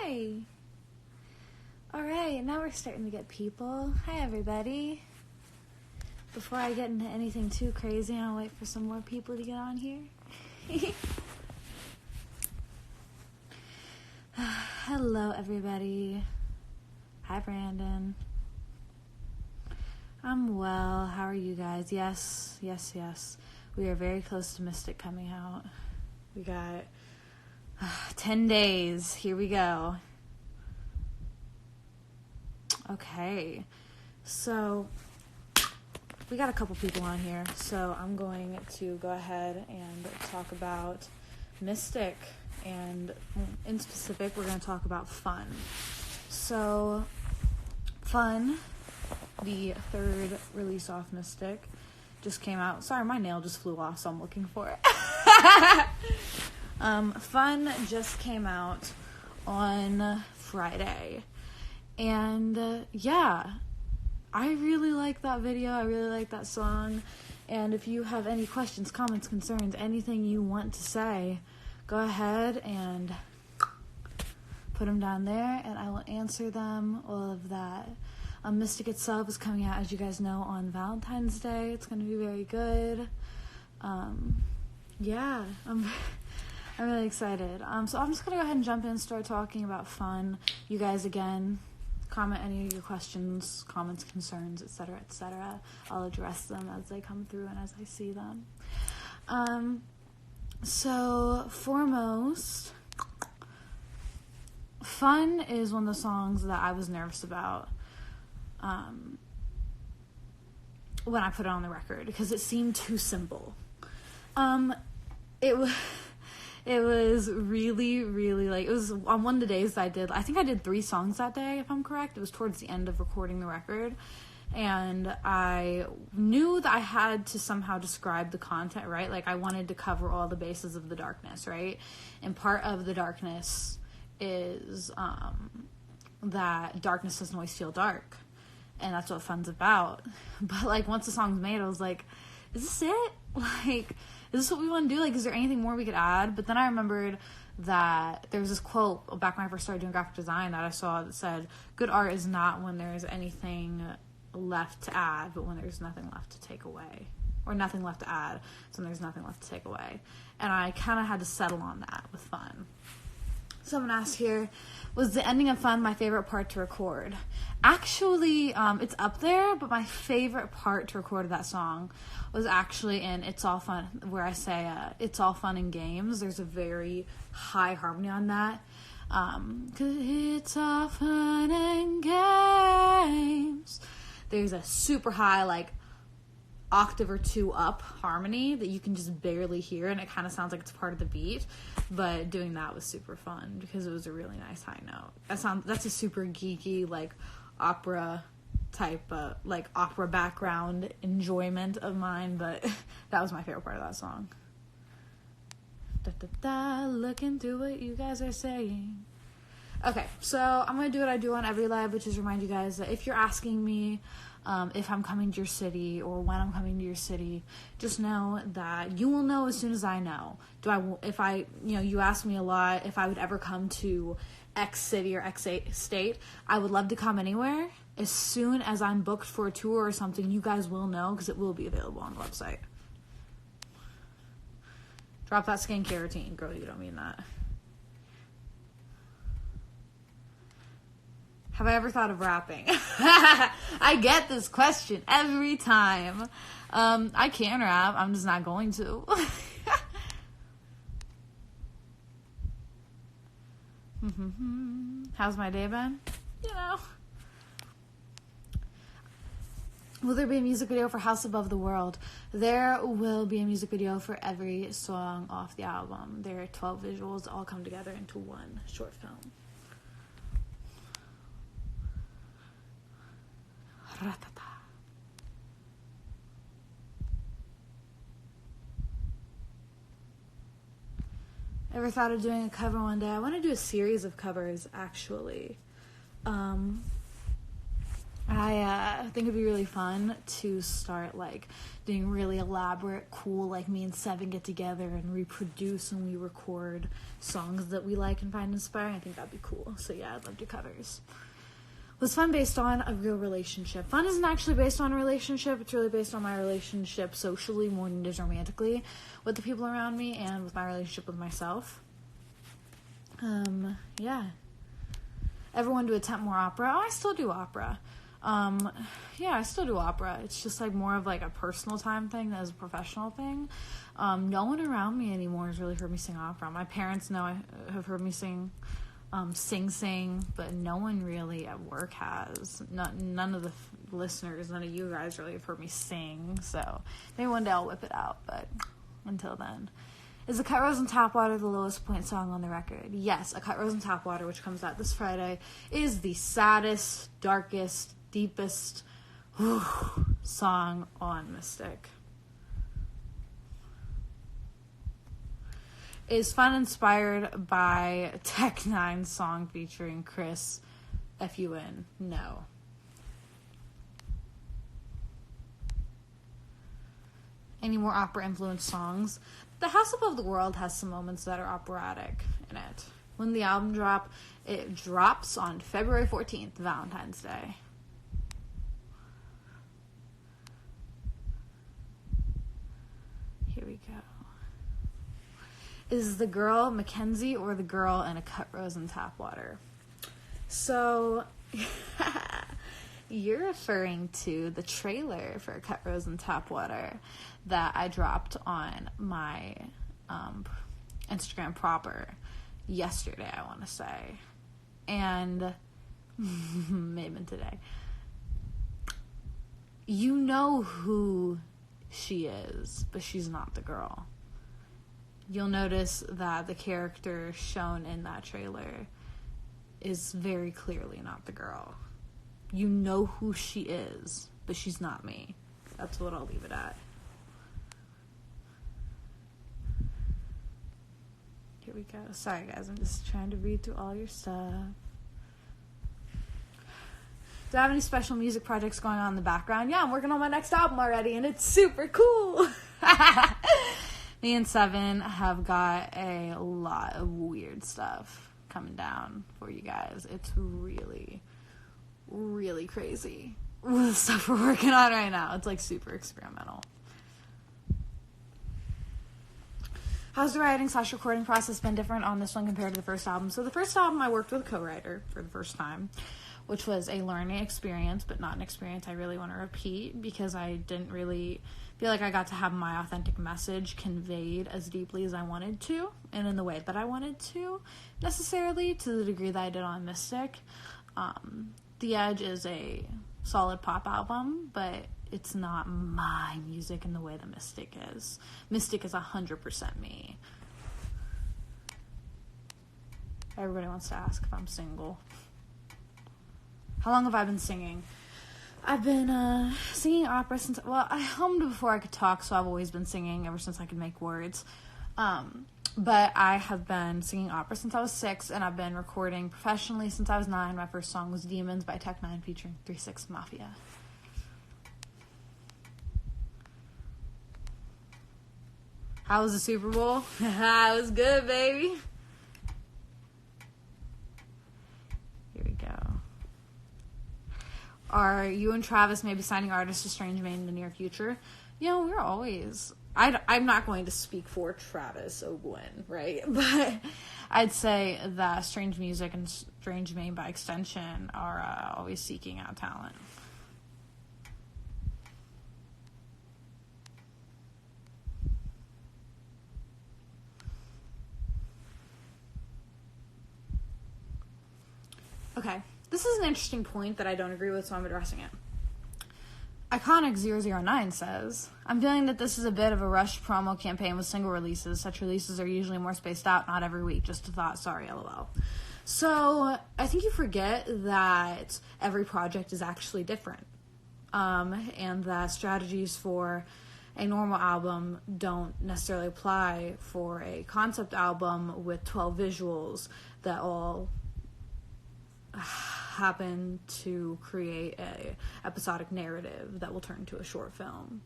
Hi. All right, now we're starting to get people. Hi, everybody. Before I get into anything too crazy, I'll wait for some more people to get on here. Hello, everybody. Hi, Brandon. I'm well. How are you guys? Yes. We are very close to Mystic coming out. We got 10 days. Here we go. Okay. So, we got a couple people on here. So, I'm going to go ahead and talk about Mystic. And in specific, we're going to talk about Fun. So, Fun, the third release off Mystic, just came out. Sorry, my nail just flew off, so I'm looking for it. Fun just came out on Friday. And, yeah, I really like that video. I really like that song. And if you have any questions, comments, concerns, anything you want to say, go ahead and put them down there, and I will answer them, all of that. Mystic itself is coming out, as you guys know, on Valentine's Day. It's going to be very good. Yeah, I'm really excited. So I'm just going to go ahead and jump in and start talking about Fun. You guys, again, comment any of your questions, comments, concerns, etc., etc. I'll address them as they come through and as I see them. So, foremost, Fun is one of the songs that I was nervous about when I put it on the record, because it seemed too simple. It was really, really, like, it was on one of the days I think I did 3 songs that day, if I'm correct. It was towards the end of recording the record. And I knew that I had to somehow describe the content, right? Like, I wanted to cover all the bases of the darkness, right? And part of the darkness is that darkness doesn't always feel dark. And that's what Fun's about. But, like, once the song's made, I was like, is this it? Like, is this what we want to do? Like, is there anything more we could add? But then I remembered that there was this quote back when I first started doing graphic design that I saw that said, good art is not when there's anything left to add, but when there's nothing left to take away. Or nothing left to add, so there's nothing left to take away. And I kind of had to settle on that with Fun. Someone asked here, was the ending of Fun my favorite part to record? Actually, it's up there, but my favorite part to record of that song was actually in It's All Fun, where I say, it's all fun and games. There's a very high harmony on that. 'Cause it's all fun and games. There's a super high, like, octave or 2 up harmony that you can just barely hear, and it kind of sounds like it's part of the beat. But doing that was super fun because it was a really nice high note. That's a super geeky, like, opera type, like, opera background enjoyment of mine, but that was my favorite part of that song. Da, da, da, looking through what you guys are saying. Okay, so I'm going to do what I do on every live, which is remind you guys that if you're asking me if I'm coming to your city or when I'm coming to your city, just know that you will know as soon as I know. You ask me a lot if I would ever come to X city or X state. I would love to come anywhere. As soon as I'm booked for a tour or something, you guys will know, because it will be available on the website. Drop that skincare routine. Girl, you don't mean that. Have I ever thought of rapping? I get this question every time. I can rap. I'm just not going to. How's my day been? You know. Will there be a music video for House Above the World? There will be a music video for every song off the album. There are 12 visuals all come together into one short film. Ratata. Ever thought of doing a cover one day? I want to do a series of covers, actually. I think it'd be really fun to start, like, doing really elaborate, cool, like, me and Seven get together and reproduce and we record songs that we like and find inspiring. I think that'd be cool. So, yeah, I'd love to do covers. Was fun based on a real relationship? Fun isn't actually based on a relationship. It's really based on my relationship socially more than it is romantically with the people around me and with my relationship with myself. Yeah. Ever wanted to attempt more opera? Oh, I still do opera. Yeah, I still do opera. It's just, like, more of, like, a personal time thing than as a professional thing. No one around me anymore has really heard me sing opera. My parents have heard me sing sing, but no one really at work has. None of the listeners, none of you guys really have heard me sing, so maybe one day I'll whip it out, but until then. Is A Cut Rose and Tap Water the lowest point song on the record? Yes, A Cut Rose and Tap Water, which comes out this Friday, is the saddest, darkest, deepest song on Mystic. Is Fun inspired by Tech Nine's song featuring Chris Fun? No. Any more opera-influenced songs? The House Above the World has some moments that are operatic in it. When the album it drops on February 14th, Valentine's Day. Here we go. Is the girl Mackenzie or the girl in A Cut Rose and Tap Water? So, you're referring to the trailer for A Cut Rose and Tap Water that I dropped on my Instagram proper yesterday, I want to say. And maybe today. You know who she is, but she's not the girl. You'll notice that the character shown in that trailer is very clearly not the girl. You know who she is, but she's not me. That's what I'll leave it at. Here we go. Sorry, guys. I'm just trying to read through all your stuff. Do I have any special music projects going on in the background? Yeah, I'm working on my next album already, and it's super cool. Me and Seven have got a lot of weird stuff coming down for you guys. It's really, really crazy. The stuff we're working on right now. It's, like, super experimental. How's the writing/recording process been different on this one compared to the first album? So the first album I worked with a co-writer for the first time, which was a learning experience, but not an experience I really want to repeat because I didn't really feel like I got to have my authentic message conveyed as deeply as I wanted to and in the way that I wanted to, necessarily to the degree that I did on Mystic. The Edge is a solid pop album, but it's not my music in the way that Mystic is. Mystic is 100% me. Everybody wants to ask if I'm single. How long have I been singing? I've been singing opera since, well, I hummed before I could talk, so I've always been singing ever since I could make words. But I have been singing opera since I was 6, and I've been recording professionally since I was 9. My first song was Demons by Tech Nine featuring 3-6 Mafia. How was the Super Bowl? It was good, baby. Here we go. Are you and Travis maybe signing artists to Strange Main in the near future? You know, we're always... I'm not going to speak for Travis O'Gwen, right? But I'd say that Strange Music and Strange Main, by extension, are always seeking out talent. Okay, this is an interesting point that I don't agree with, so I'm addressing it. Iconic009 says, I'm feeling that this is a bit of a rushed promo campaign with single releases. Such releases are usually more spaced out, not every week. Just a thought. Sorry, LOL. So, I think you forget that every project is actually different. And that strategies for a normal album don't necessarily apply for a concept album with 12 visuals that all happen to create a episodic narrative that will turn into a short film.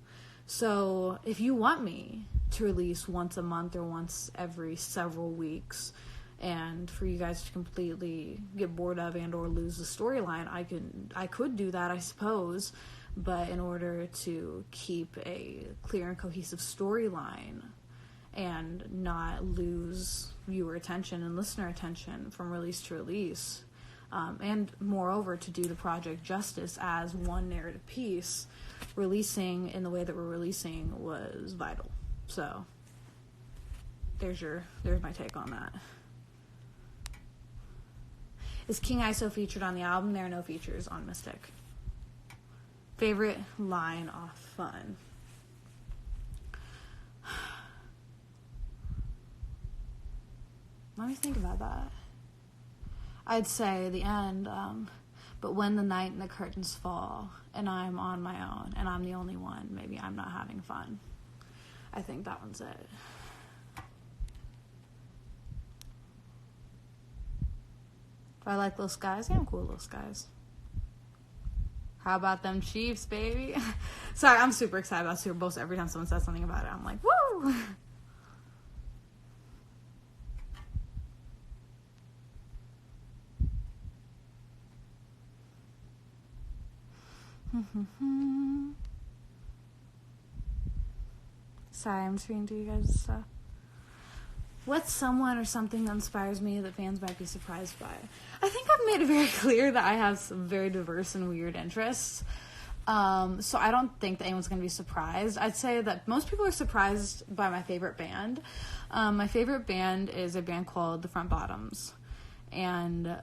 So if you want me to release once a month or once every several weeks, and for you guys to completely get bored of and or lose the storyline, I could do that, I suppose. But in order to keep a clear and cohesive storyline and not lose viewer attention and listener attention from release to release, and moreover to do the project justice as one narrative piece, releasing in the way that we're releasing was vital. So there's my take on that. Is King ISO featured on the album? There are no features on Mystic. Favorite line off Fun? Let me think about that. I'd say the end, but when the night and the curtains fall and I'm on my own and I'm the only one, maybe I'm not having fun. I think that one's it. Do I like Little Skies? Yeah, I'm cool with Little Skies. How about them Chiefs, baby? Sorry, I'm super excited about Super Bowl, so every time someone says something about it, I'm like, woo! Sorry, I'm just reading through you guys' stuff. What's someone or something that inspires me that fans might be surprised by? I think I've made it very clear that I have some very diverse and weird interests. So I don't think that anyone's going to be surprised. I'd say that most people are surprised by my favorite band. My favorite band is a band called The Front Bottoms. And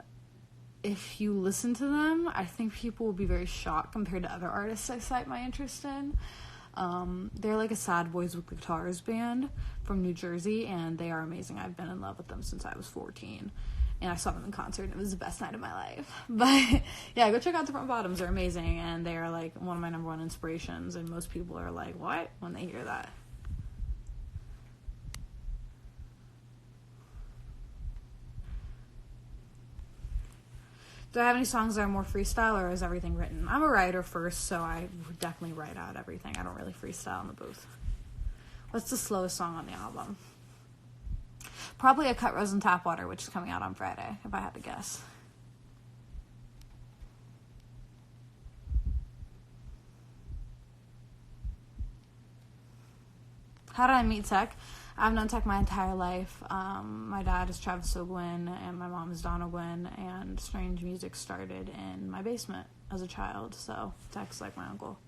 if you listen to them, I think people will be very shocked compared to other artists I cite my interest in. They're like a sad boys with guitars band from New Jersey, and they are amazing. I've been in love with them since I was 14, and I saw them in concert, and it was the best night of my life. But yeah, go check out The Front Bottoms. They're amazing, and they are like one of my number one inspirations, and most people are like, what? When they hear that. Do I have any songs that are more freestyle, or is everything written? I'm a writer first, so I would definitely write out everything. I don't really freestyle in the booth. What's the slowest song on the album? Probably A Cut Rose and Tap Water, which is coming out on Friday, if I had to guess. How did I meet Tech? I've known Tech my entire life. My dad is Travis O'Gwyn, and my mom is Donna Gwyn, and Strange Music started in my basement as a child, so Tech's like my uncle.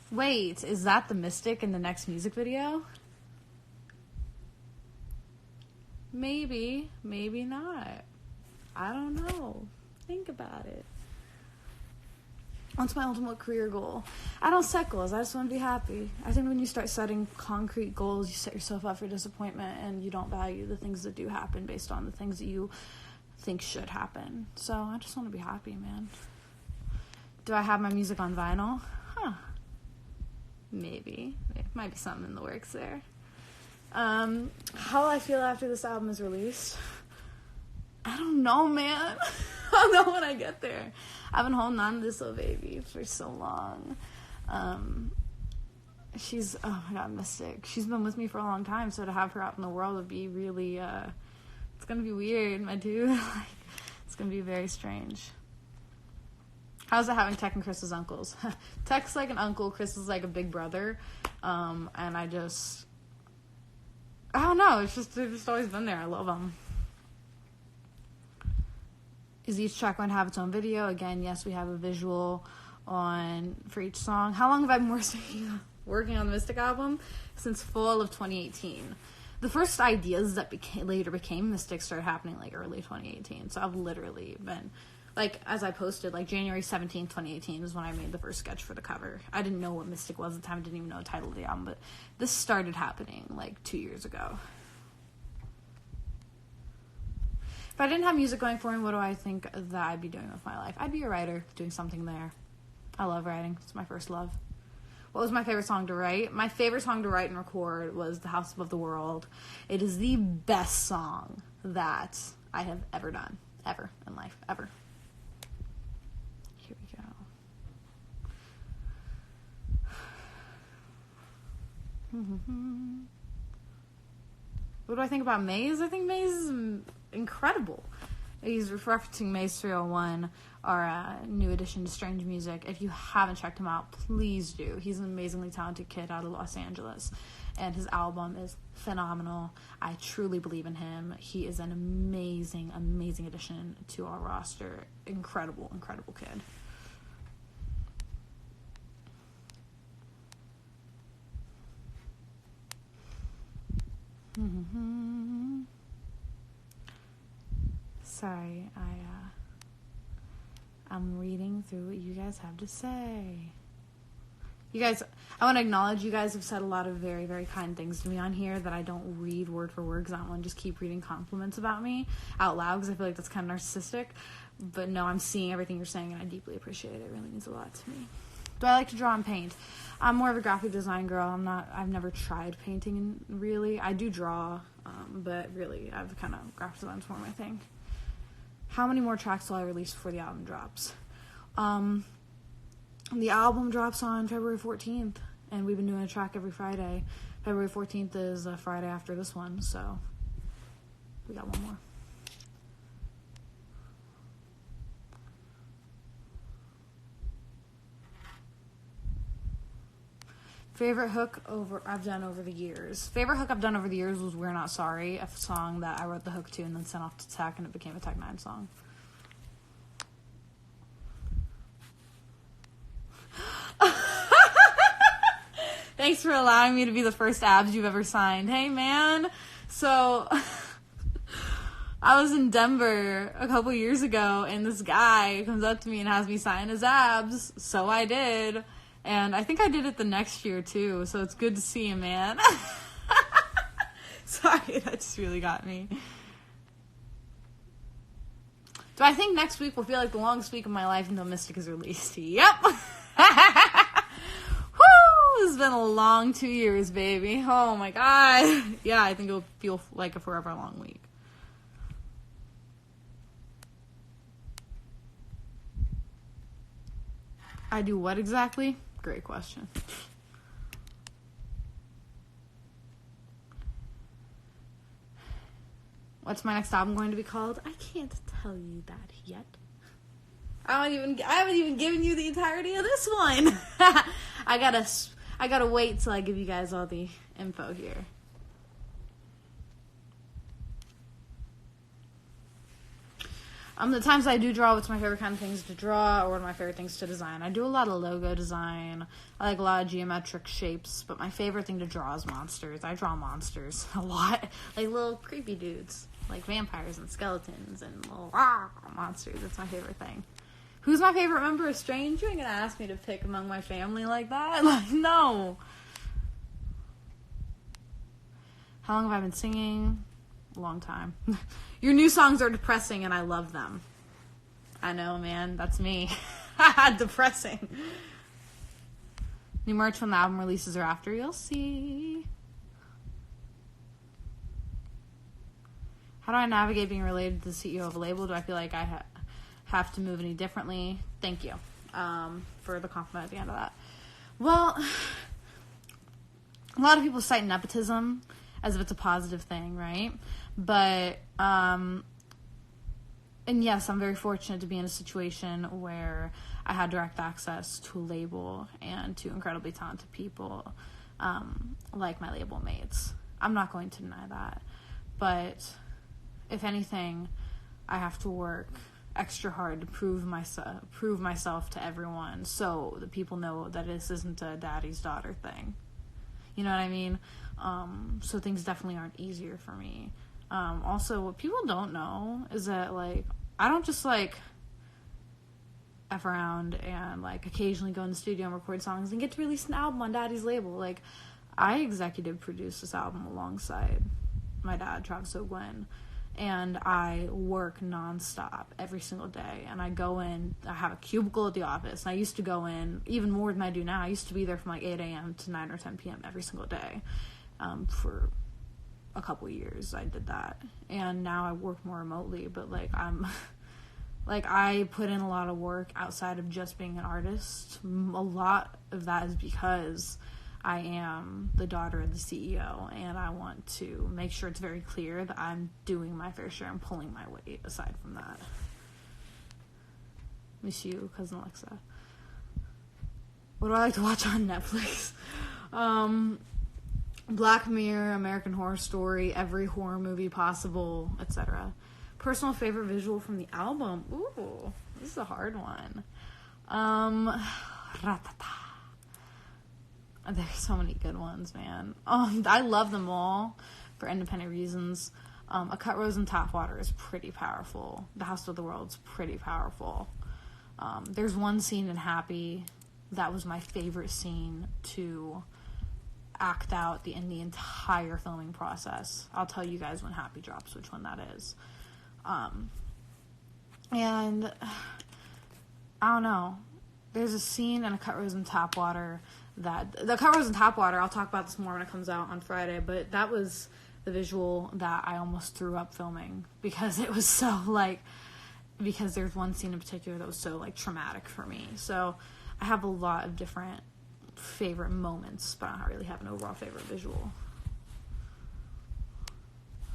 Wait, is that the Mystic in the next music video? Maybe, maybe not. I don't know. Think about it. What's my ultimate career goal? I don't set goals. I just want to be happy. I think when you start setting concrete goals, you set yourself up for disappointment, and you don't value the things that do happen based on the things that you think should happen. So I just want to be happy, man. Do I have my music on vinyl? Maybe. It might be something in the works there. How will I feel after this album is released? I don't know, man. I'll know when I get there. I've been holding on to this little baby for so long. She's, oh my god, Mystic. She's been with me for a long time, so to have her out in the world would be really, it's gonna be weird, my dude. Like, it's gonna be very strange. How's it having Tech and Chris as uncles? Tech's like an uncle, Chris is like a big brother, and I don't know, they've just always been there. I love them. Is each track going to have its own video? Again, yes, we have a visual for each song. How long have I been working on the Mystic album? Since fall of 2018. The first ideas that later became Mystic started happening like early 2018. So I've literally been, like, as I posted, like January 17th, 2018 is when I made the first sketch for the cover. I didn't know what Mystic was at the time. I didn't even know the title of the album. But this started happening like 2 years ago. If I didn't have music going for me, what do I think that I'd be doing with my life? I'd be a writer, doing something there. I love writing. It's my first love. What was my favorite song to write? My favorite song to write and record was The House Above the World. It is the best song that I have ever done. Ever in life. Ever. Here we go. What do I think about Maze? I think Maze is incredible. He's referencing Maze 301, our new addition to Strange Music. If you haven't checked him out, please do. He's an amazingly talented kid out of Los Angeles, and his album is phenomenal. I truly believe in him. He is an amazing, amazing addition to our roster. Incredible, incredible kid. Sorry, I'm reading through what you guys have to say. You guys, I want to acknowledge you guys have said a lot of very, very kind things to me on here that I don't read word for word because I don't want to just keep reading compliments about me out loud because I feel like that's kind of narcissistic. But no, I'm seeing everything you're saying and I deeply appreciate it. It really means a lot to me. Do I like to draw and paint? I'm more of a graphic design girl. I've never tried painting really. I do draw, but really I've kind of graphic design's more my thing. How many more tracks will I release before the album drops? The album drops on February 14th, and we've been doing a track every Friday. February 14th is a Friday after this one, so we got one more. Favorite hook I've done over the years. Favorite hook I've done over the years was We're Not Sorry, a song that I wrote the hook to and then sent off to Tech, and it became a Tech 9 song. Thanks for allowing me to be the first abs you've ever signed. Hey, man. So, I was in Denver a couple years ago, and this guy comes up to me and has me sign his abs. So I did. And I think I did it the next year, too. So it's good to see you, man. Sorry, that just really got me. Do I think next week will feel like the longest week of my life until Mystic is released? Yep. It's been a long 2 years, baby. Oh my god. Yeah, I think it'll feel like a forever long week. I do what exactly? Great question. What's my next album going to be called? I can't tell you that yet. I haven't even given you the entirety of this one. I gotta wait till I give you guys all the info here. The times I do draw, what's my favorite kind of things to draw, or what are my favorite things to design? I do a lot of logo design. I like a lot of geometric shapes, but my favorite thing to draw is monsters. I draw monsters a lot. Like little creepy dudes. Like vampires and skeletons and little monsters. That's my favorite thing. Who's my favorite member of Strange? You ain't gonna ask me to pick among my family like that. Like, no. How long have I been singing? A long time. Your new songs are depressing and I love them. I know, man. That's me. Depressing. New merch when the album releases or after. You'll see. How do I navigate being related to the CEO of a label? Do I feel like I have to move any differently? Thank you for the compliment at the end of that. Well, a lot of people cite nepotism as if it's a positive thing, right? But, and yes, I'm very fortunate to be in a situation where I had direct access to a label and to incredibly talented people, like my label mates. I'm not going to deny that. But if anything, I have to work extra hard to prove myself to everyone so that people know that this isn't a daddy's daughter thing. You know what I mean? So things definitely aren't easier for me. Also, what people don't know is that, like, I don't just, like, F around and, like, occasionally go in the studio and record songs and get to release an album on Daddy's label. Like, I executive produced this album alongside my dad, Travis O'Gwen, and I work nonstop every single day. And I go in, I have a cubicle at the office, and I used to go in even more than I do now. I used to be there from, like, 8 a.m. to 9 or 10 p.m. every single day for a couple years I did that, and now I work more remotely, but like I put in a lot of work outside of just being an artist. A lot of that is because I am the daughter of the CEO, and I want to make sure it's very clear that I'm doing my fair share and pulling my weight aside from that. Miss you, Cousin Alexa. What do I like to watch on Netflix? Black Mirror, American Horror Story, every horror movie possible, etc. Personal favorite visual from the album? Ooh, this is a hard one. There's so many good ones, man. I love them all for independent reasons. A Cut Rose in Tap Water is pretty powerful. The House of the World's pretty powerful. There's one scene in Happy that was my favorite scene to act out in the entire filming process. I'll tell you guys when Happy drops which one that is. And I don't know. There's a scene in A Cut Rose in Tap Water the Cut Rose in Tap Water, I'll talk about this more when it comes out on Friday, but that was the visual that I almost threw up filming because it was so because there's one scene in particular that was so traumatic for me. So I have a lot of different favorite moments, but I don't really have an overall favorite visual.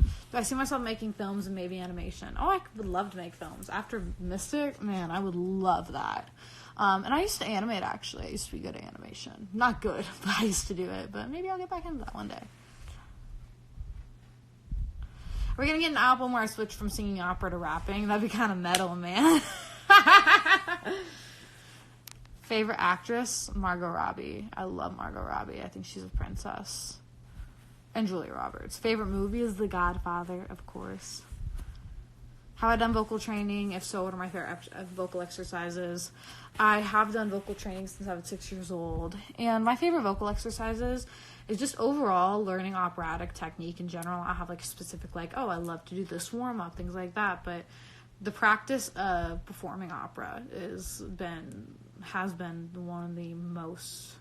Do I see myself making films and maybe animation? Oh, I would love to make films. After Mystic, man, I would love that. And I used to animate, actually. I used to be good at animation. Not good, but I used to do it. But maybe I'll get back into that one day. We're going to get an album where I switch from singing opera to rapping. That'd be kind of metal, man. Favorite actress? Margot Robbie. I love Margot Robbie. I think she's a princess. And Julia Roberts. Favorite movie is The Godfather, of course. Have I done vocal training? If so, what are my favorite vocal exercises? I have done vocal training since I was 6 years old. And my favorite vocal exercises is just overall learning operatic technique in general. I have specific I love to do this warm-up, things like that. But the practice of performing opera has been one of the most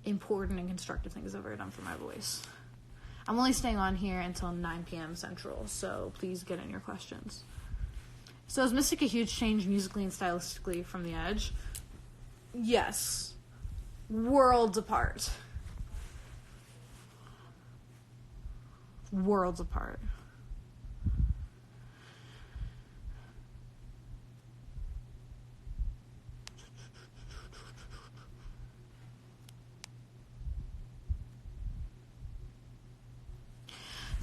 important and constructive things I've ever done for my voice. I'm only staying on here until 9 p.m. Central, so please get in your questions. So is Mystic a huge change musically and stylistically from The Edge? Yes. Worlds apart. Worlds apart.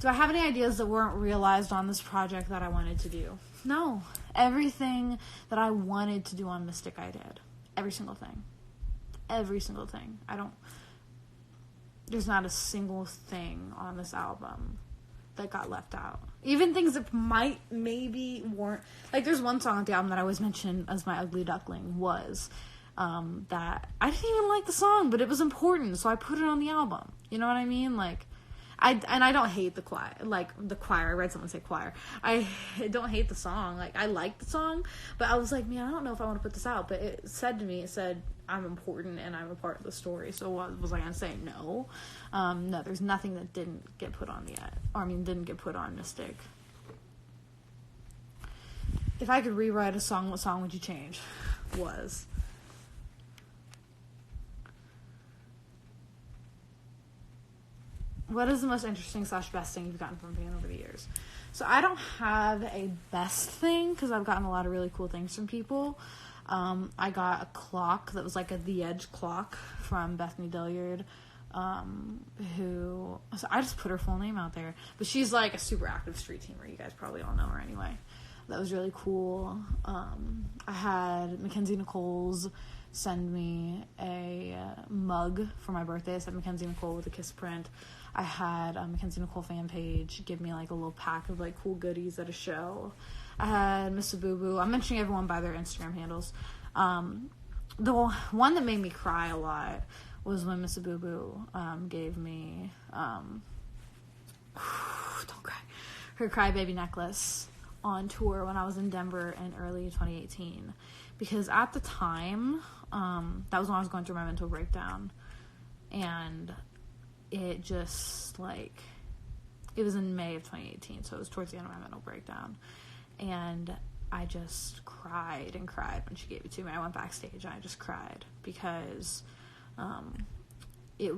Do I have any ideas that weren't realized on this project that I wanted to do? No. Everything that I wanted to do on Mystic, I did. Every single thing. Every single thing. There's not a single thing on this album that got left out. Even things that maybe weren't... there's one song on the album that I always mention as my ugly duckling was that I didn't even like the song, but it was important, so I put it on the album. You know what I mean? I don't hate the choir, the choir. I read someone say choir. I don't hate the song. I like the song, but I was like, man, I don't know if I want to put this out. But it said, I'm important and I'm a part of the story. So what was I going to say? No. No, there's nothing that didn't get put on didn't get put on Mystic. If I could rewrite a song, what song would you change? What is the most interesting / best thing you've gotten from a band over the years? So I don't have a best thing because I've gotten a lot of really cool things from people. I got a clock that was a The Edge clock from Bethany Dilliard, so I just put her full name out there. But she's a super active street teamer. You guys probably all know her anyway. That was really cool. I had Mackenzie Nicole's send me a mug for my birthday. I said Mackenzie Nicole with a kiss print. I had a Mackenzie Nicole fan page give me a little pack of cool goodies at a show. I had Miss Boo Boo. I'm mentioning everyone by their Instagram handles. The one that made me cry a lot was when Miss Boo Boo gave me don't cry, her Crybaby necklace on tour when I was in Denver in early 2018. Because at the time, that was when I was going through my mental breakdown. And it just, It was in May of 2018, so it was towards the end of my mental breakdown. And I just cried and cried when she gave it to me. I went backstage and I just cried because it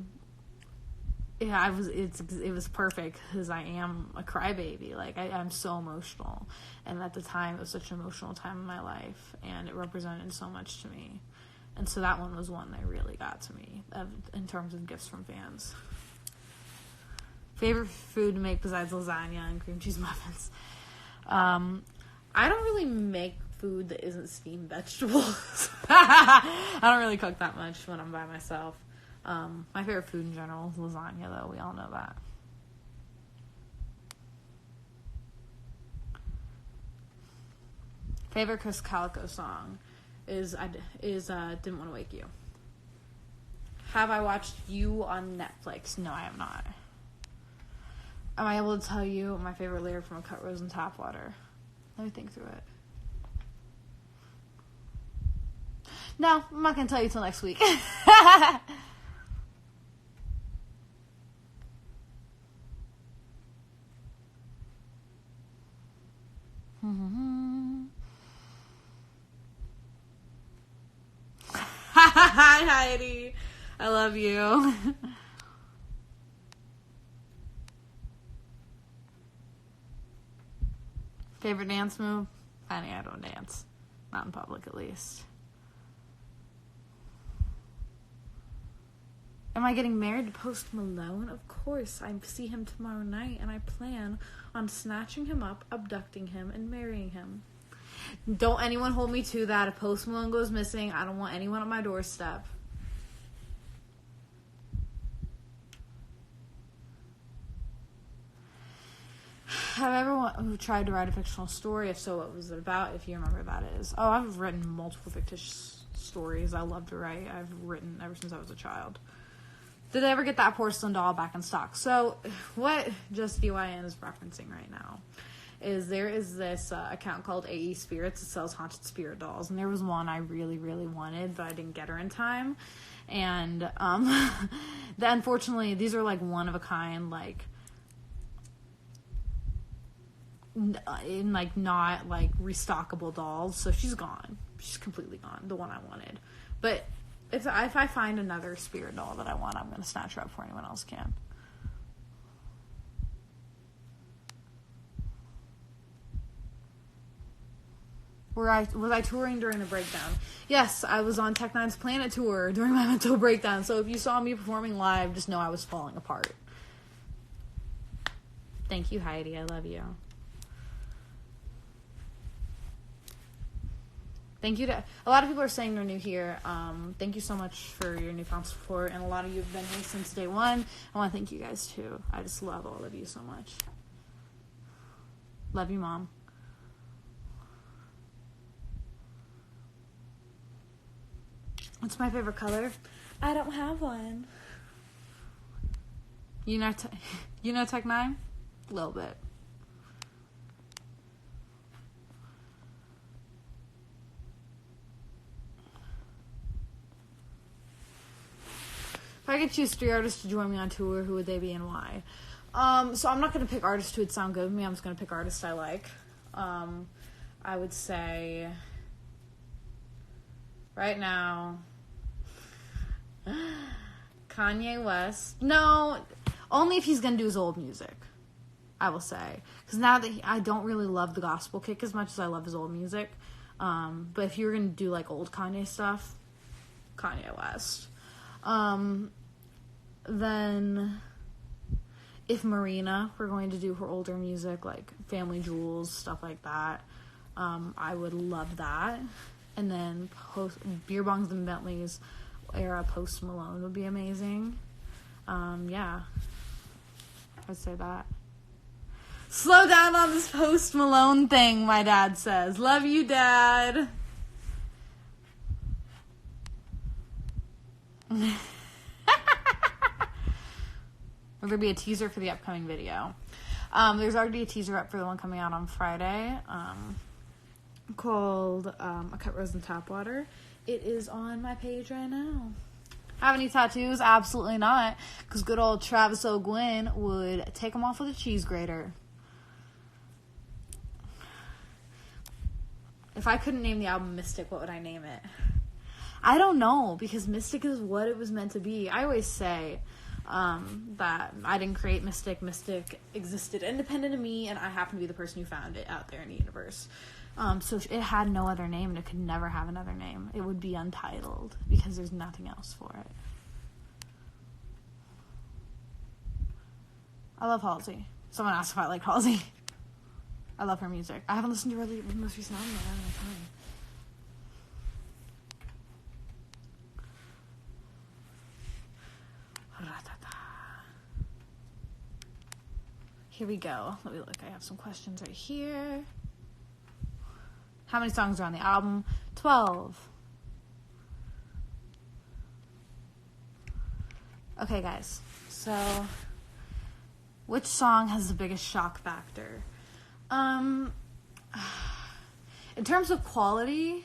was perfect because I am a crybaby. Like, I'm so emotional. And at the time, it was such an emotional time in my life, and it represented so much to me. And so that one was one that really got to me in terms of gifts from fans. Favorite food to make besides lasagna and cream cheese muffins? I don't really make food that isn't steamed vegetables. I don't really cook that much when I'm by myself. My favorite food in general is lasagna, though. We all know that. Favorite Chris Calico song is Didn't Want to Wake You. Have I watched You on Netflix? No, I have not. Am I able to tell you my favorite lyric from A Cut Rose and Tap Water? Let me think through it. No, I'm not going to tell you till next week. Hi, Heidi. I love you. Favorite dance move? Honey, I don't dance. Not in public, at least. Am I getting married to Post Malone? Of course. I see him tomorrow night, and I plan on snatching him up, abducting him, and marrying him. Don't anyone hold me to that. If Post Malone goes missing, I don't want anyone on my doorstep. Have I ever tried to write a fictional story? If so, what was it about? If you remember what that is. Oh, I've written multiple fictitious stories. I love to write. I've written ever since I was a child. Did I ever get that porcelain doll back in stock? So, what Just UIN is referencing right now is there is this account called AE Spirits that sells haunted spirit dolls, and there was one I really, really wanted, but I didn't get her in time. And unfortunately, these are like one of a kind, like in like not like restockable dolls. So she's gone. She's completely gone. The one I wanted, but if I find another spirit doll that I want, I'm gonna snatch her up before anyone else can. Was I touring during the breakdown? Yes, I was on Tech Nine's Planet Tour during my mental breakdown. So if you saw me performing live, just know I was falling apart. Thank you, Heidi. I love you. Thank you to a lot of people are saying they're new here. Thank you so much for your newfound support, and a lot of you have been here since day one. I want to thank you guys too. I just love all of you so much. Love you, Mom. What's my favorite color? I don't have one. You know Tech Nine? A little bit. If I could choose 3 artists to join me on tour, who would they be and why? So I'm not going to pick artists who would sound good with me. I'm just going to pick artists I like. I would say right now Kanye West. No, only if he's going to do his old music, I will say. Because now that I don't really love the gospel kick as much as I love his old music. But if you were going to do like old Kanye stuff, Kanye West. Then if Marina were going to do her older music, like Family Jewels, stuff like that, I would love that. And then Beer Bongs and Bentleys era Post Malone would be amazing. Yeah, I'd say that. Slow down on this Post Malone thing, my dad says. Love you, Dad. Will there be a teaser for the upcoming video? There's already a teaser up for the one coming out on Friday, called A Cut Rose and Tap Water. It is on my page right now. Have any tattoos? Absolutely not. Because good old Travis O'Gwen would take them off with a cheese grater. If I couldn't name the album Mystic, what would I name it? I don't know, because Mystic is what it was meant to be. I always say that I didn't create Mystic. Mystic existed independent of me, and I happen to be the person who found it out there in the universe. So it had no other name, and it could never have another name. It would be untitled, because there's nothing else for it. I love Halsey. Someone asked if I like Halsey. I love her music. I haven't listened to her most recent album in a long time. Here we go. Let me look. I have some questions right here. How many songs are on the album? 12. Okay, guys. So, which song has the biggest shock factor? In terms of quality,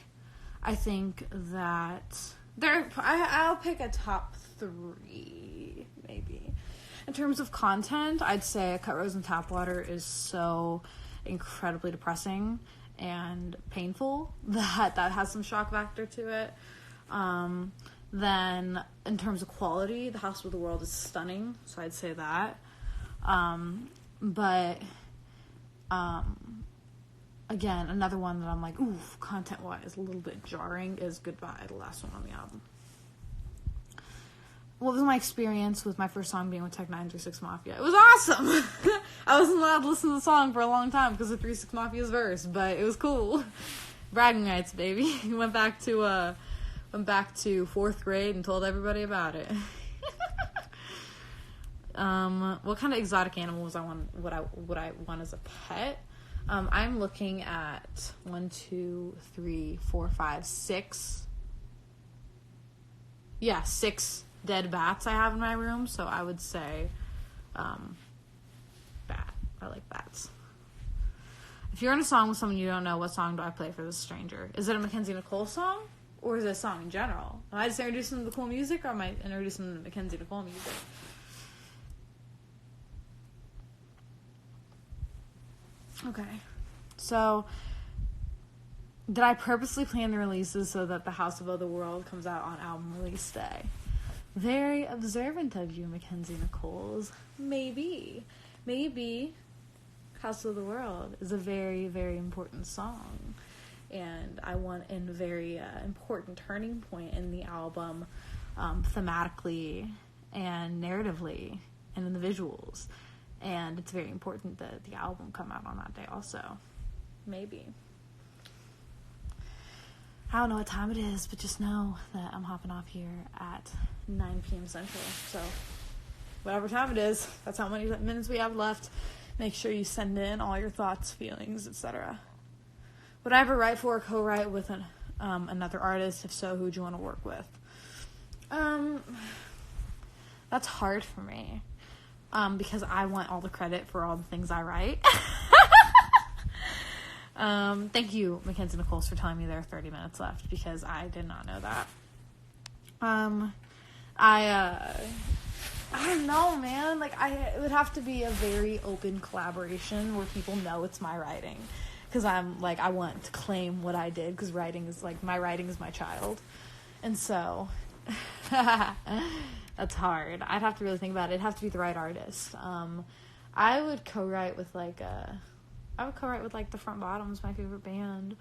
I think that I'll pick a top 3, maybe. In terms of content, I'd say Cut Rose and Tap Water is so incredibly depressing and painful that has some shock factor to it. Then, in terms of quality, The House with the World is stunning, so I'd say that. Again, another one that I'm like, ooh, content-wise, a little bit jarring is Goodbye, the last one on the album. What was my experience with my first song being with Tech 9 3 6 Mafia? It was awesome! I wasn't allowed to listen to the song for a long time because of 3 6 Mafia's verse, but it was cool. Bragging rights, baby. Went back to 4th grade and told everybody about it. What kind of exotic animals would I want as a pet? I'm looking at 1, 2, 3, 4, 5, 6. Yeah, 6 dead bats I have in my room, so I would say bat. I like bats. If you're in a song with someone you don't know, what song do I play for this stranger? Is it a Mackenzie Nicole song, or is it a song in general? Am I just introducing them to cool music, or am I introducing them to Mackenzie Nicole music? Okay, so did I purposely plan the releases so that The House Above the World comes out on album release day? Very observant of you, Mackenzie Nicoles. Maybe House of the World is a very, very important song, and I want a very important turning point in the album, thematically and narratively and in the visuals. And it's very important that the album come out on that day also. Maybe. I don't know what time it is, but just know that I'm hopping off here at 9 p.m. Central. So, whatever time it is, that's how many minutes we have left. Make sure you send in all your thoughts, feelings, etc. Would I ever write for or co-write with another artist? If so, who would you want to work with? That's hard for me. Because I want all the credit for all the things I write. Thank you, Mackenzie Nicole, for telling me there are 30 minutes left, because I did not know that. I don't know, man. Like, it would have to be a very open collaboration where people know it's my writing. Because I'm, like, I want to claim what I did, because writing is, like, my writing is my child. And so... That's hard. I'd have to really think about it. It'd have to be the right artist. I would co-write with the Front Bottoms, my favorite band,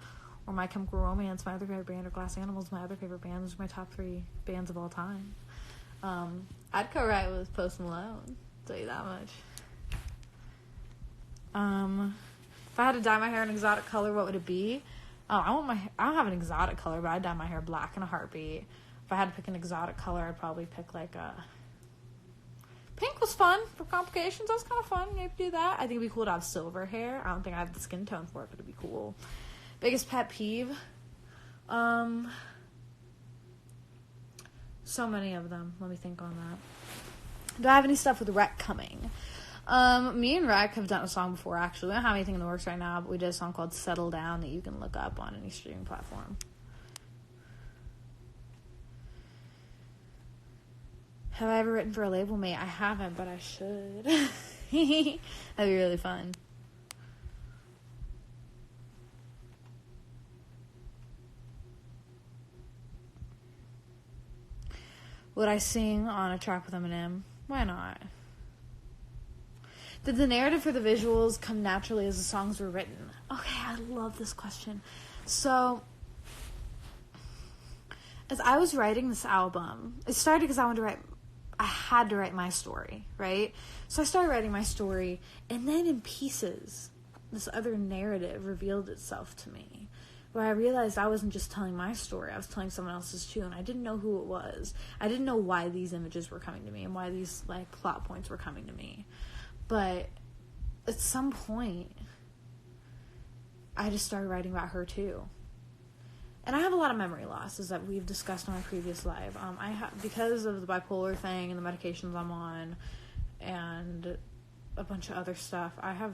or My Chemical Romance, my other favorite band, or Glass Animals, my other favorite band. Those are my top 3 bands of all time. I'd co-write with Post Malone. Tell you that much. If I had to dye my hair an exotic color, what would it be? I don't have an exotic color, but I'd dye my hair black in a heartbeat. If I had to pick an exotic color, I'd probably pick pink was fun for complications. That was kind of fun. Maybe do that. I think it'd be cool to have silver hair. I don't think I have the skin tone for it, but it'd be cool. Biggest pet peeve? So many of them. Let me think on that. Do I have any stuff with Rec coming? Me and Rec have done a song before, actually. We don't have anything in the works right now, but we did a song called Settle Down that you can look up on any streaming platform. Have I ever written for a label mate? I haven't, but I should. That'd be really fun. Would I sing on a track with Eminem? Why not? Did the narrative for the visuals come naturally as the songs were written? Okay, I love this question. So, as I was writing this album, it started because I had to write my story, right? So I started writing my story, and then in pieces, this other narrative revealed itself to me, where I realized I wasn't just telling my story, I was telling someone else's too, and I didn't know who it was. I didn't know why these images were coming to me, and why these, like, plot points were coming to me. But at some point, I just started writing about her too. And I have a lot of memory loss, as that we've discussed on my previous live. Because of the bipolar thing and the medications I'm on, and a bunch of other stuff, I have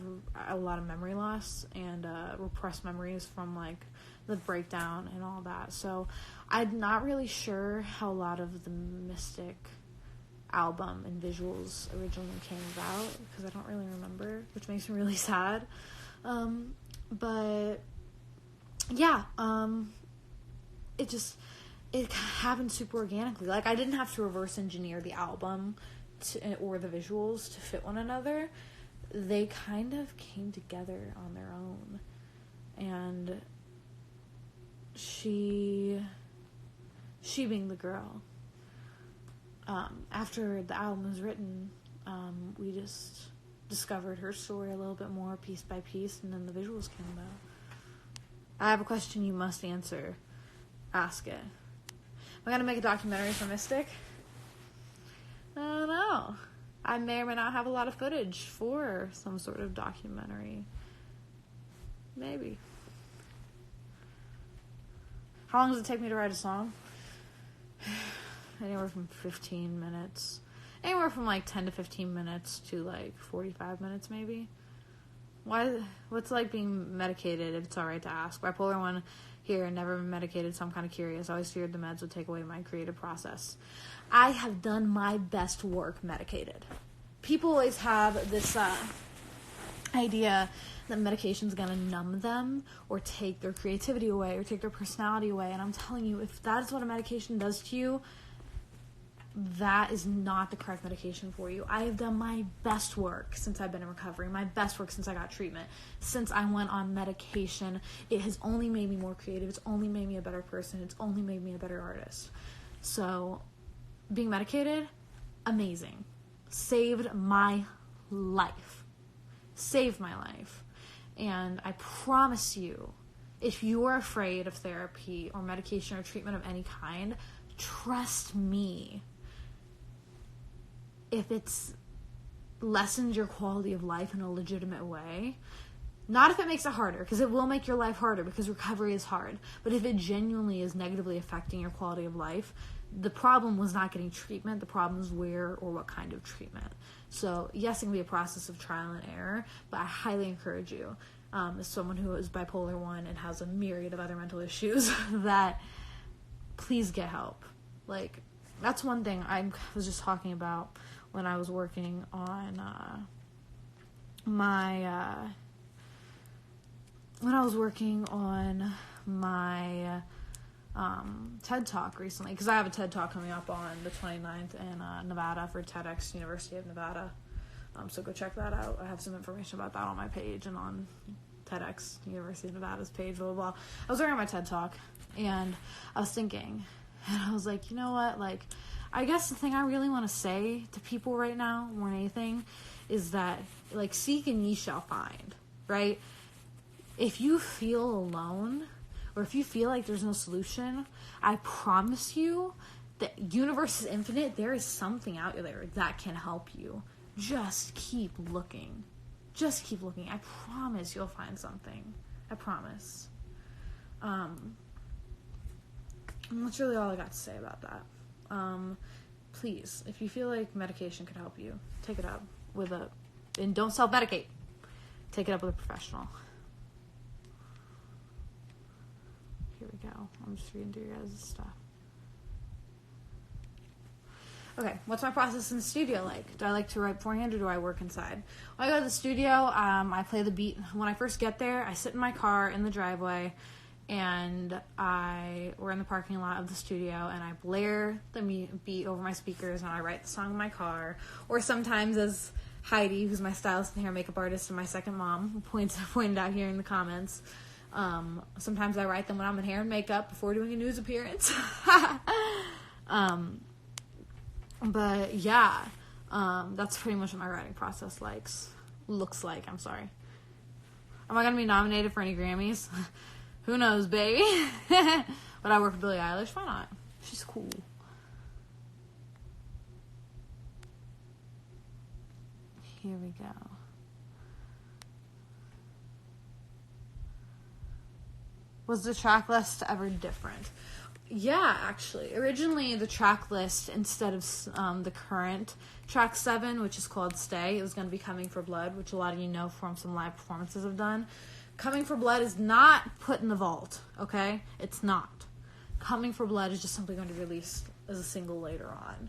a lot of memory loss and repressed memories from, like, the breakdown and all that. So I'm not really sure how a lot of the Mystic album and visuals originally came about, because I don't really remember, which makes me really sad. But yeah, it happened super organically. Like, I didn't have to reverse engineer the album or the visuals to fit one another. They kind of came together on their own. And she being the girl, after the album was written, we just discovered her story a little bit more piece by piece, and then the visuals came about. I have a question you must answer. Ask it. Am I going to make a documentary for Mystic? I don't know. I may or may not have a lot of footage for some sort of documentary. Maybe. How long does it take me to write a song? Anywhere from 15 minutes. Anywhere from, like, 10 to 15 minutes to, like, 45 minutes, maybe. What's like being medicated, if it's alright to ask? Bipolar 1 here, never been medicated, so I'm kind of curious. I always feared the meds would take away my creative process. I have done my best work medicated. People always have this idea that medication's gonna numb them or take their creativity away or take their personality away, and I'm telling you, if that's what a medication does to you, that is not the correct medication for you. I have done my best work since I've been in recovery, my best work since I got treatment. Since I went on medication, it has only made me more creative. It's only made me a better person. It's only made me a better artist. So, being medicated, amazing. Saved my life. Saved my life. And I promise you, if you are afraid of therapy or medication or treatment of any kind, trust me. If it's lessens your quality of life in a legitimate way, not if it makes it harder, because it will make your life harder, because recovery is hard, but if it genuinely is negatively affecting your quality of life, the problem was not getting treatment, the problem is where or what kind of treatment. So yes, it can be a process of trial and error, but I highly encourage you, as someone who is bipolar 1 and has a myriad of other mental issues, that please get help. Like, that's one thing I was just talking about when I was working on my TED Talk recently, because I have a TED Talk coming up on the 29th in Nevada for TEDx University of Nevada. So go check that out. I have some information about that on my page and on TEDx University of Nevada's page, blah, blah, blah. I was working on my TED Talk, and I was thinking, and I was like, you know what, like, I guess the thing I really want to say to people right now, more than anything, is that, like, seek and ye shall find, right? If you feel alone, or if you feel like there's no solution, I promise you, the universe is infinite. There is something out there that can help you. Just keep looking. Just keep looking. I promise you'll find something. I promise. And that's really all I got to say about that. Please, if you feel like medication could help you, take it up and don't self-medicate. Take it up with a professional. Here we go. I'm just reading through your guys' stuff. Okay, what's my process in the studio like? Do I like to write beforehand or do I work inside? When I go to the studio, I play the beat. When I first get there, I sit in my car in the driveway, and we're in the parking lot of the studio, and I blare the beat over my speakers, and I write the song in my car. Or sometimes, as Heidi, who's my stylist and hair makeup artist and my second mom, pointed out here in the comments, sometimes I write them when I'm in hair and makeup before doing a news appearance. But yeah, that's pretty much what my writing process looks like. I'm sorry. Am I going to be nominated for any Grammys? Who knows, baby? Would I work with Billie Eilish? Why not? She's cool. Here we go. Was the track list ever different? Yeah, actually. Originally, the track list, instead of the current track 7, which is called Stay, it was going to be Coming for Blood, which a lot of you know from some live performances I've done. Coming for Blood is not put in the vault, okay? It's not. Coming for Blood is just simply going to be released as a single later on.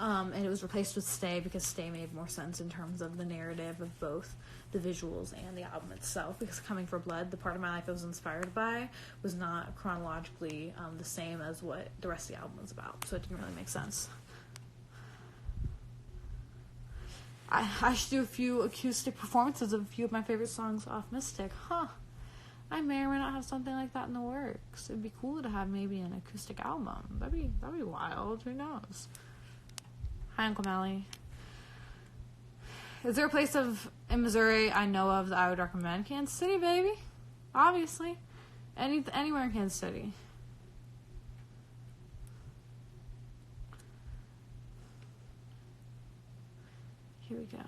And it was replaced with Stay because Stay made more sense in terms of the narrative of both the visuals and the album itself, because Coming for Blood, the part of my life it was inspired by, was not chronologically the same as what the rest of the album was about, so it didn't really make sense. I should do a few acoustic performances of a few of my favorite songs off Mystic. I may or may not have something like that in the works. It'd be cool to have maybe an acoustic album. That'd be wild. Who knows? Hi, Uncle Mally. Is there a place in Missouri I know of that I would recommend? Kansas City, baby. Obviously. Anywhere in Kansas City. Here we go.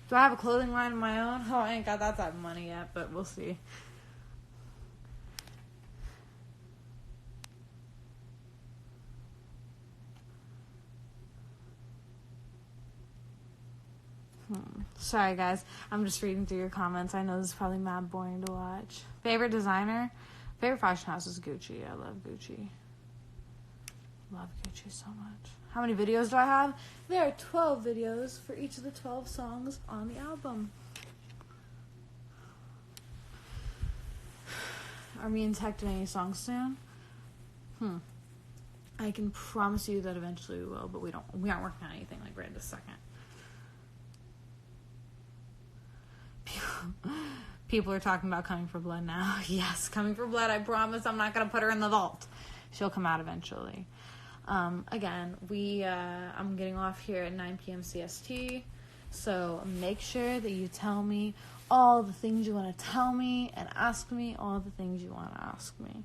Do I have a clothing line of my own? Oh, I ain't got that type of money yet, but we'll see. Sorry, guys. I'm just reading through your comments. I know this is probably mad boring to watch. Favorite designer? Favorite fashion house is Gucci. I love Gucci. Love Gucci so much. How many videos do I have? There are 12 videos for each of the 12 songs on the album. Are me and Tech doing any songs soon? I can promise you that eventually we will, but we aren't working on anything like right this second. People are talking about Coming for Blood now. Yes, Coming for Blood. I promise I'm not going to put her in the vault. She'll come out eventually. Again, I'm getting off here at 9 p.m. CST, so make sure that you tell me all the things you want to tell me and ask me all the things you want to ask me.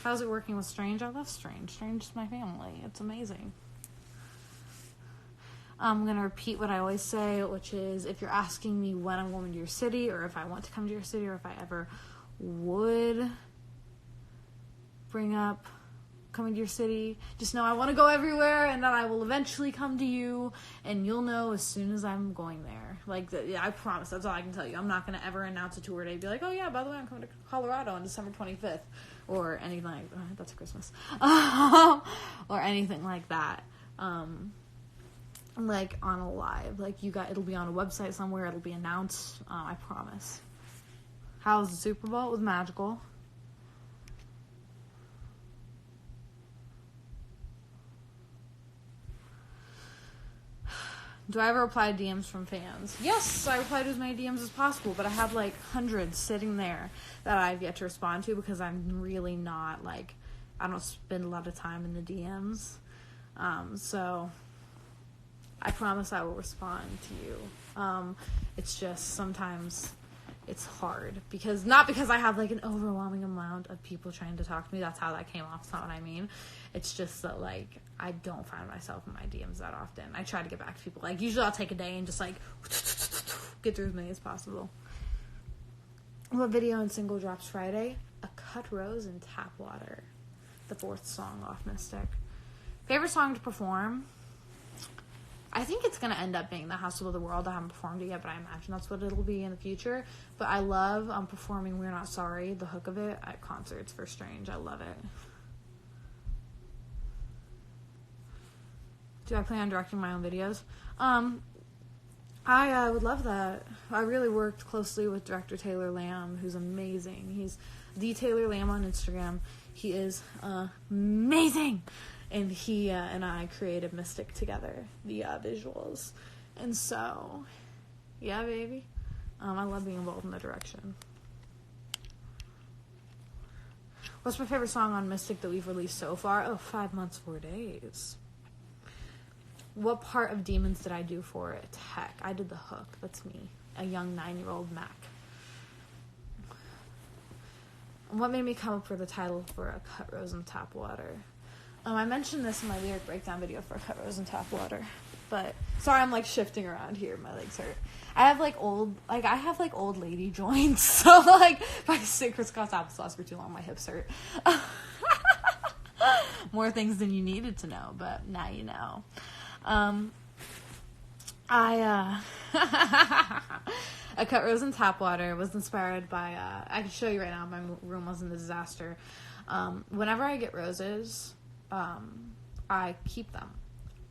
How's it working with Strange? I love Strange. Strange is my family. It's amazing. I'm going to repeat what I always say, which is if you're asking me when I'm going to your city, or if I want to come to your city, or if I ever would bring up coming to your city, just know I want to go everywhere, and that I will eventually come to you, and you'll know as soon as I'm going there. I promise. That's all I can tell you. I'm not going to ever announce a tour date, be like, oh yeah, by the way, I'm coming to Colorado on December 25th, or anything like that. That's Christmas. Or anything like that. Like on a live, it'll be on a website somewhere, it'll be announced, I promise. How was the Super Bowl? It was magical. Do I ever reply to DMs from fans? Yes, I reply to as many DMs as possible, but I have hundreds sitting there that I've yet to respond to because I'm really not I don't spend a lot of time in the DMs. So I promise I will respond to you. It's just sometimes it's hard not because I have an overwhelming amount of people trying to talk to me. That's how that came off. It's not what I mean. It's just that I don't find myself in my DMs that often. I try to get back to people. Usually I'll take a day and just get through as many as possible. What video and single drops Friday? A Cut Rose and Tap Water, the 4th song off Mystic. Favorite song to perform? I think it's going to end up being The House of the World. I haven't performed it yet, but I imagine that's what it'll be in the future. But I love performing We're Not Sorry, the hook of it, at concerts for Strange. I love it. Do I plan on directing my own videos? I would love that. I really worked closely with director Taylor Lamb, who's amazing. He's the Taylor Lamb on Instagram. He is amazing. And he and I created Mystic together, the visuals. And so, yeah, baby. I love being involved in the direction. What's my favorite song on Mystic that we've released so far? Oh, 5 months, 4 days. What part of Demons did I do for it? Heck, I did the hook. That's me. A young 9-year-old Mac. What made me come up with the title for A Cut Rose in Tap Water? I mentioned this in my lyric breakdown video for A Cut Rose in Tap Water. But, sorry, I'm, like, shifting around here. My legs hurt. I have, like, old lady joints. So, like, if I sit crisscross applesauce for too long, my hips hurt. More things than you needed to know, but now you know. A Cut Rose in Tap Water was inspired by, I can show you right now, my room was in a disaster. Whenever I get roses, I keep them,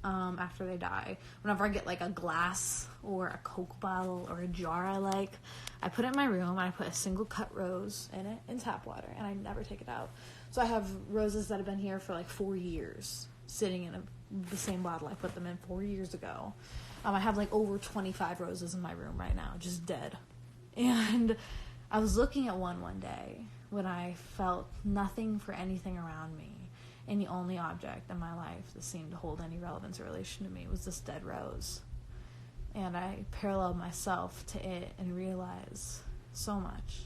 after they die. Whenever I get, like, a glass or a Coke bottle or a jar I put it in my room and I put a single cut rose in it in tap water and I never take it out. So I have roses that have been here for, like, 4 years, sitting in the same bottle I put them in 4 years ago. I have, like, over 25 roses in my room right now, just dead. And I was looking at one day when I felt nothing for anything around me, and the only object in my life that seemed to hold any relevance or relation to me was this dead rose. And I paralleled myself to it and realized so much.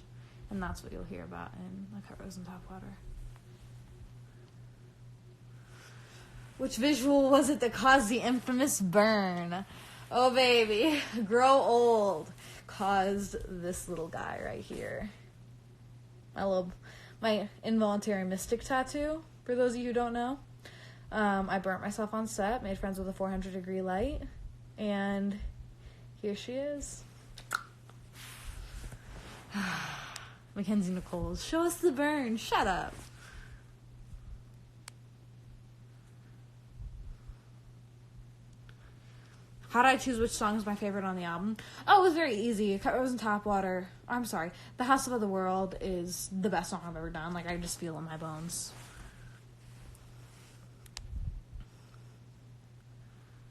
And that's what you'll hear about in A Cut Rose in Tap Water. Which visual was it that caused the infamous burn? Oh, baby. Grow Old caused this little guy right here. My involuntary Mystic tattoo, for those of you who don't know. I burnt myself on set, made friends with a 400-degree light, and here she is. Mackenzie Nicole, show us the burn. Shut up. How did I choose which song is my favorite on the album? Oh, it was very easy. Cut Rose in Tap Water. I'm sorry. The House of the World is the best song I've ever done. Like, I just feel it in my bones.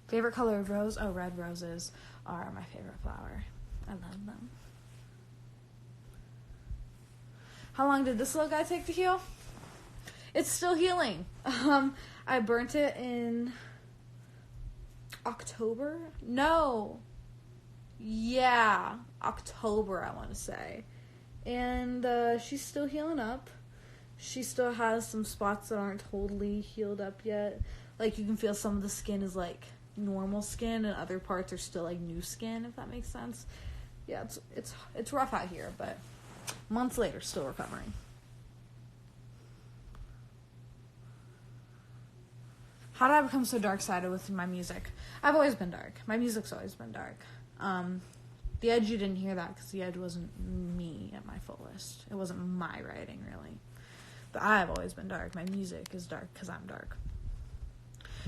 Favorite color of rose? Oh, red roses are my favorite flower. I love them. How long did this little guy take to heal? It's still healing. I burnt it in October? No. Yeah. October, I want to say. And she's still healing up. She still has some spots that aren't totally healed up yet. Like, you can feel some of the skin is, like, normal skin, and other parts are still, like, new skin, if that makes sense. Yeah, it's rough out here, but months later, still recovering. How did I become so dark-sided with my music? I've always been dark. My music's always been dark. The Edge, you didn't hear that because The Edge wasn't me at my fullest. It wasn't my writing, really. But I've always been dark. My music is dark because I'm dark.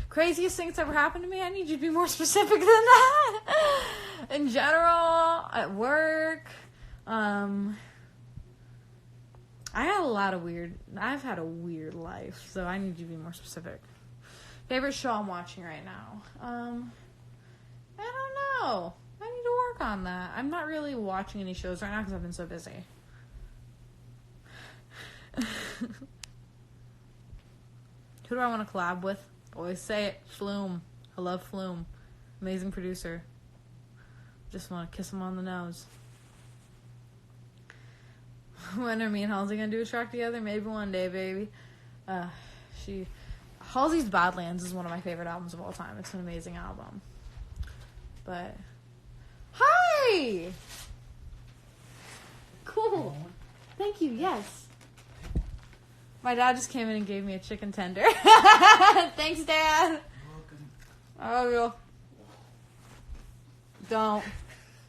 Craziest thing that's ever happened to me? I need you to be more specific than that. In general, at work, I've had a weird life, so I need you to be more specific. Favorite show I'm watching right now? I don't know. I need to work on that. I'm not really watching any shows right now because I've been so busy. Who do I want to collab with? Always say it. Flume. I love Flume. Amazing producer. Just want to kiss him on the nose. When are me and Halsey gonna do a track together? Maybe one day, baby. Halsey's Badlands is one of my favorite albums of all time. It's an amazing album. But hi! Cool. Thank you, yes. My dad just came in and gave me a chicken tender. Thanks, Dad. You're welcome. Oh, yo. Don't.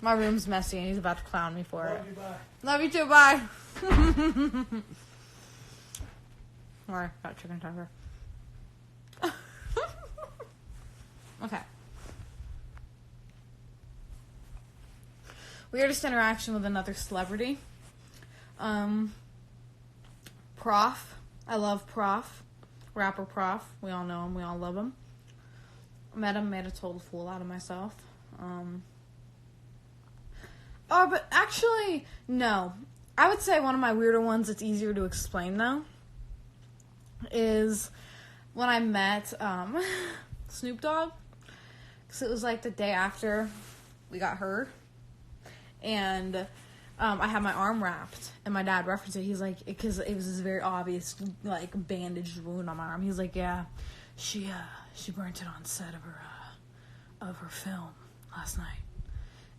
My room's messy and he's about to clown me for it. Love you too, bye. Alright, got chicken tender. Okay. Weirdest interaction with another celebrity. Prof. I love Prof. Rapper Prof. We all know him. We all love him. Met him, made a total fool out of myself. But actually, no. I would say one of my weirder ones that's easier to explain, though, is when I met Snoop Dogg. Because it was like the day after we got hurt. And I had my arm wrapped. And my dad referenced it. He's like, because it was this very obvious, like, bandaged wound on my arm. He's like, yeah, she burnt it on set of her film last night.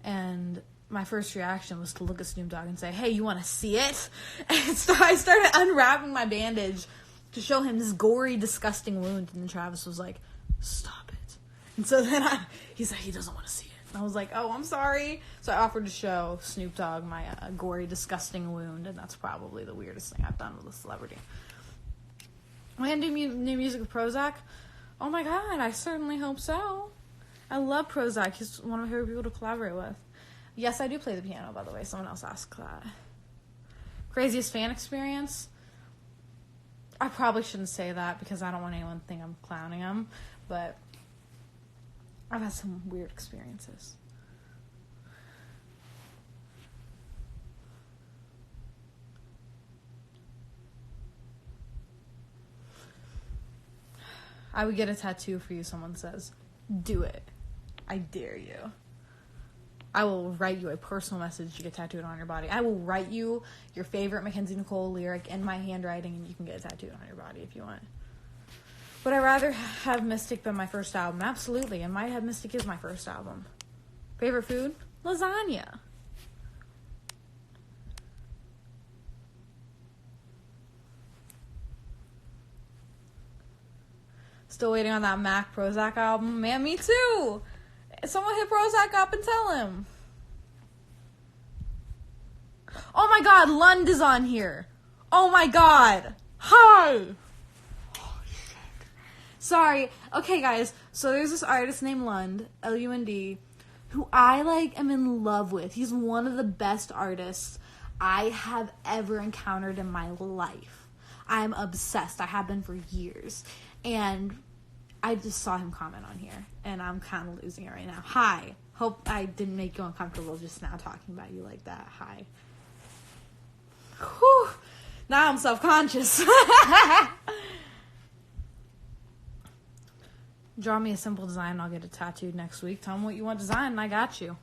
And my first reaction was to look at Snoop Dogg and say, hey, you want to see it? And so I started unwrapping my bandage to show him this gory, disgusting wound. And then Travis was like, stop it. And so then he's like, he doesn't want to see it. And I was like, oh, I'm sorry. So I offered to show Snoop Dogg my gory, disgusting wound. And that's probably the weirdest thing I've done with a celebrity. Am I going to do new music with Prozac? Oh my god, I certainly hope so. I love Prozac. He's one of my favorite people to collaborate with. Yes, I do play the piano, by the way. Someone else asked that. Craziest fan experience? I probably shouldn't say that because I don't want anyone to think I'm clowning them. But I've had some weird experiences. I would get a tattoo for you, someone says. Do it. I dare you. I will write you a personal message to get tattooed on your body. I will write you your favorite Mackenzie Nicole lyric in my handwriting, and you can get it tattooed on your body if you want. Would I rather have Mystic been my first album? Absolutely. And Might Have Mystic is my first album. Favorite food? Lasagna. Still waiting on that Mac Prozac album. Man, me too. Someone hit Prozac up and tell him. Oh my god, Lund is on here. Oh my god. Hi. Oh shit. Sorry. Okay, guys. So there's this artist named Lund, Lund, who I am in love with. He's one of the best artists I have ever encountered in my life. I'm obsessed. I have been for years. And I just saw him comment on here, and I'm kind of losing it right now. Hi. Hope I didn't make you uncomfortable just now talking about you like that. Hi. Whew. Now I'm self-conscious. Draw me a simple design and I'll get it tattooed next week. Tell me what you want designed and I got you.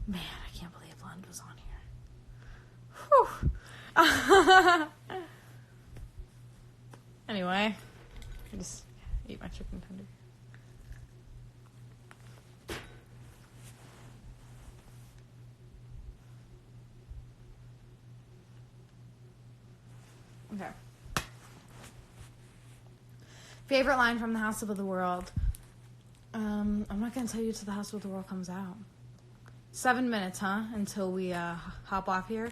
Man, I can't believe Lund was on here. Whew. Anyway, I just eat my chicken tender. Okay. Favorite line from The House of the World? I'm not going to tell you till The House of the World comes out. 7 minutes, huh? Until we hop off here.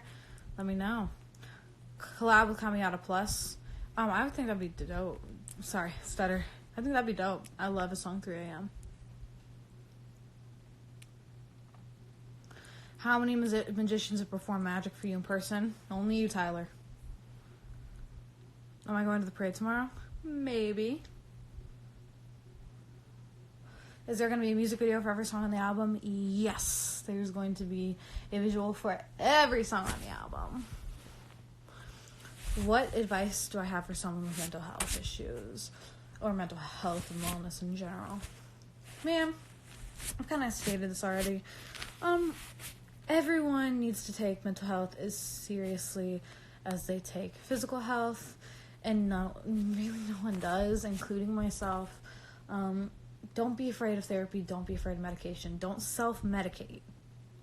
Let me know. Collab with Kamiata Plus. I would think that'd be dope. Sorry, stutter. I think that'd be dope. I love his song 3 a.m. How many magicians have performed magic for you in person? Only you, Tyler. Am I going to the parade tomorrow? Maybe. Is there going to be a music video for every song on the album? Yes. There's going to be a visual for every song on the album. What advice do I have for someone with mental health issues? Or mental health and wellness in general? Man, I've kind of stated this already. Everyone needs to take mental health as seriously as they take physical health. And really no one does, including myself. Don't be afraid of therapy. Don't be afraid of medication. Don't self-medicate.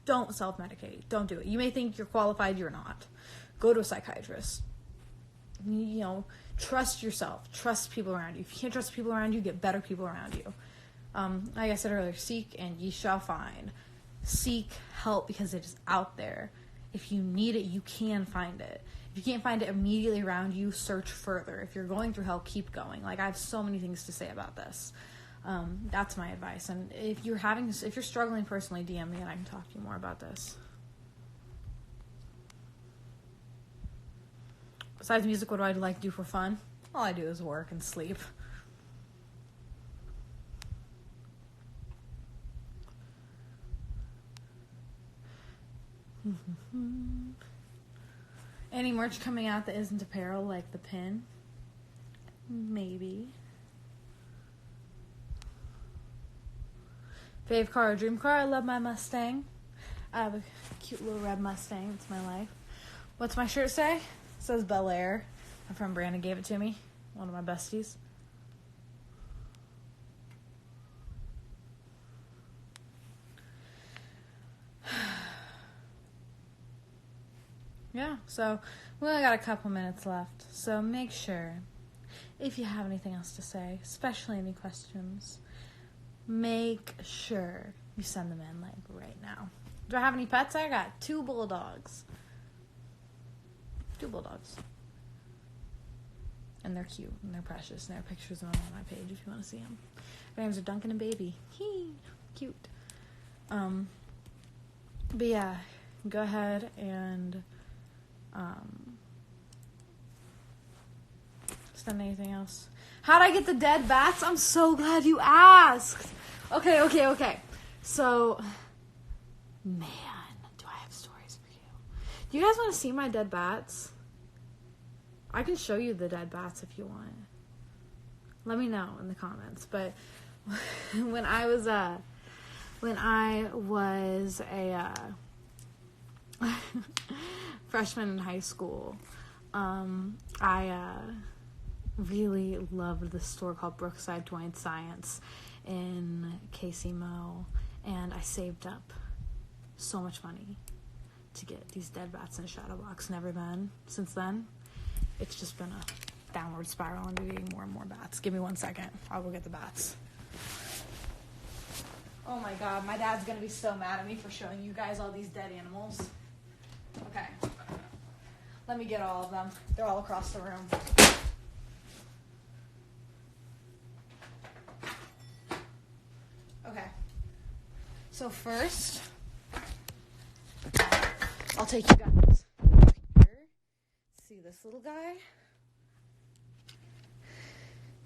Don't self-medicate. Don't do it. You may think you're qualified. You're not. Go to a psychiatrist. Trust yourself. Trust people around you. If you can't trust people around you, get better people around you. Like I said earlier, seek and ye shall find. Seek help because it is out there. If you need it, you can find it. If If you can't find it immediately around you, search further. If you're going through hell, keep going. Like, I have so many things to say about this. That's my advice. And if you're struggling personally, DM me and I can talk to you more about this. Besides music, what do I like to do for fun? All I do is work and sleep. Any merch coming out that isn't apparel, like the pin? Maybe. Fave car or dream car? I love my Mustang. I have a cute little red Mustang. It's my life. What's my shirt say? It says Bel Air. My friend Brandon gave it to me. One of my besties. Yeah, so we only got a couple minutes left. So make sure, if you have anything else to say, especially any questions, make sure you send them in, like, right now. Do I have any pets? I got 2 bulldogs. 2 bulldogs. And they're cute, and they're precious, and there are pictures of them on my page if you want to see them. Their names are Duncan and Baby. Cute. But yeah, go ahead and send anything else. How'd I get the dead bats? I'm so glad you asked. Okay. So, man, do I have stories for you. Do you guys want to see my dead bats? I can show you the dead bats if you want. Let me know in the comments. But when I was a freshman in high school, I really loved this store called Brookside Twine Science in KC-Mo, and I saved up so much money to get these dead bats in a shadow box. Since then, it's just been a downward spiral into getting more and more bats. Give me 1 second. I'll go get the bats. Oh my god, my dad's gonna be so mad at me for showing you guys all these dead animals. Okay. Let me get all of them. They're all across the room. Okay. So first, I'll take you guys here. See this little guy?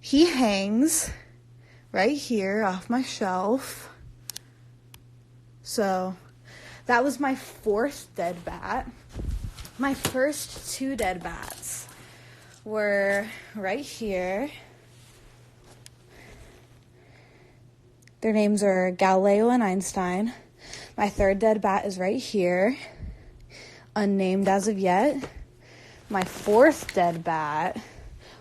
He hangs right here off my shelf. So that was my 4th dead bat. My first 2 dead bats were right here. Their names are Galileo and Einstein. My 3rd dead bat is right here, unnamed as of yet. My 4th dead bat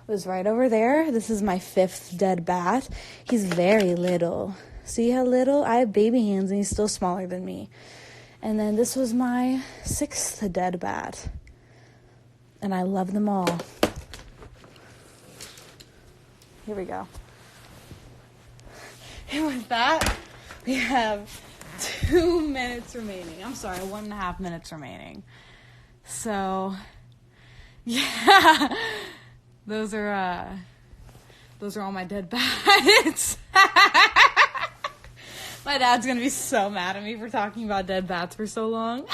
was right over there. This is my 5th dead bat. He's very little. See how little? I have baby hands and he's still smaller than me. And then this was my 6th dead bat. And I love them all. Here we go. And with that, we have 2 minutes remaining. I'm sorry, 1.5 minutes remaining. So, yeah. Those are all my dead bats. My dad's gonna be so mad at me for talking about dead bats for so long.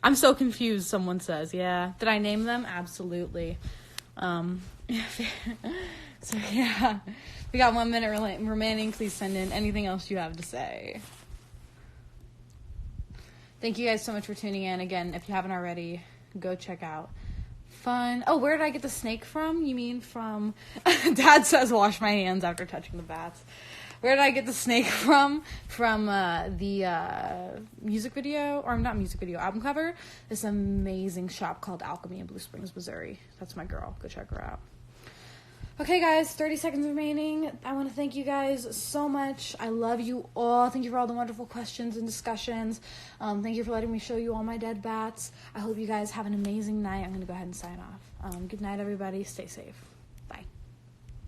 I'm so confused, someone says. Yeah. Did I name them? Absolutely. So, yeah. We got 1 minute remaining. Please send in anything else you have to say. Thank you guys so much for tuning in. Again, if you haven't already, go check out Fun. Oh, where did I get the snake from? You mean from... Dad says wash my hands after touching the bats. Where did I get the snake from? From the music video, or not music video, album cover. This amazing shop called Alchemy in Blue Springs, Missouri. That's my girl. Go check her out. Okay, guys, 30 seconds remaining. I want to thank you guys so much. I love you all. Thank you for all the wonderful questions and discussions. Thank you for letting me show you all my dead bats. I hope you guys have an amazing night. I'm going to go ahead and sign off. Good night, everybody. Stay safe.